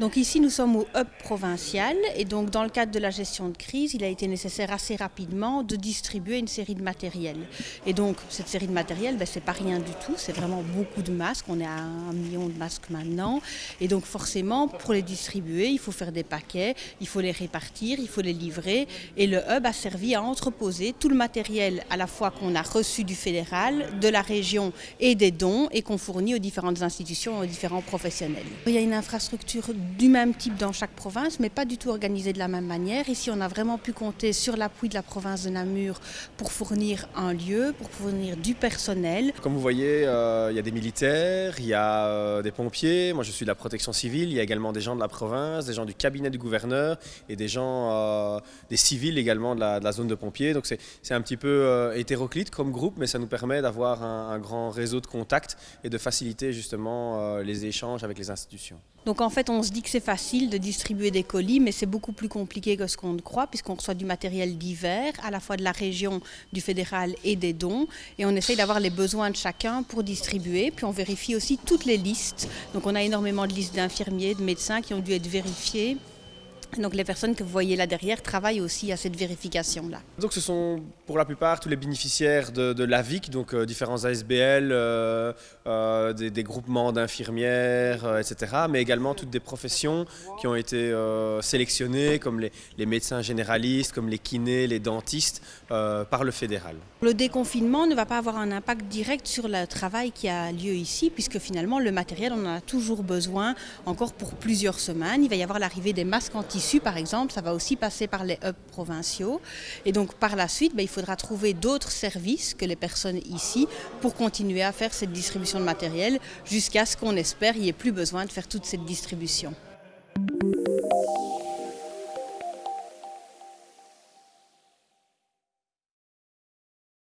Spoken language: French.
Donc ici, nous sommes au hub provincial et donc dans le cadre de la gestion de crise, il a été nécessaire assez rapidement de distribuer une série de matériel. Et donc cette série de matériel, c'est pas rien du tout, c'est vraiment beaucoup de masques, on est à 1 million de masques maintenant. Et donc forcément, pour les distribuer, il faut faire des paquets, il faut les répartir, il faut les livrer. Et le hub a servi à entreposer tout le matériel à la fois qu'on a reçu du fédéral, de la région et des dons et qu'on fournit aux différentes institutions, aux différents professionnels. Il y a une infrastructure du même type dans chaque province, mais pas du tout organisée de la même manière. Ici, on a vraiment pu compter sur l'appui de la province de Namur pour fournir un lieu, pour fournir du personnel. Comme vous voyez, il y a des militaires, il y a des pompiers, moi je suis de la protection civile, il y a également des gens de la province, des gens du cabinet du gouverneur et des gens, des civils également de la zone de pompiers. Donc c'est un petit peu hétéroclite comme groupe, mais ça nous permet d'avoir un grand réseau de contacts et de faciliter justement les échanges avec les institutions. Donc en fait, on se dit que c'est facile de distribuer des colis, mais c'est beaucoup plus compliqué que ce qu'on ne croit, puisqu'on reçoit du matériel divers, à la fois de la région, du fédéral et des dons. Et on essaye d'avoir les besoins de chacun pour distribuer. Puis on vérifie aussi toutes les listes. Donc on a énormément de listes d'infirmiers, de médecins qui ont dû être vérifiées. Donc les personnes que vous voyez là derrière travaillent aussi à cette vérification-là. Donc ce sont pour la plupart tous les bénéficiaires de l'AVIC, donc différents ASBL, des groupements d'infirmières, etc. Mais également toutes des professions qui ont été sélectionnées, comme les médecins généralistes, comme les kinés, les dentistes, par le fédéral. Le déconfinement ne va pas avoir un impact direct sur le travail qui a lieu ici, puisque finalement le matériel, on en a toujours besoin, encore pour plusieurs semaines. Il va y avoir l'arrivée des masques en tissu, par exemple, ça va aussi passer par les hubs provinciaux. Et donc par la suite, il faudra trouver d'autres services que les personnes ici pour continuer à faire cette distribution de matériel jusqu'à ce qu'on espère il n'y ait plus besoin de faire toute cette distribution.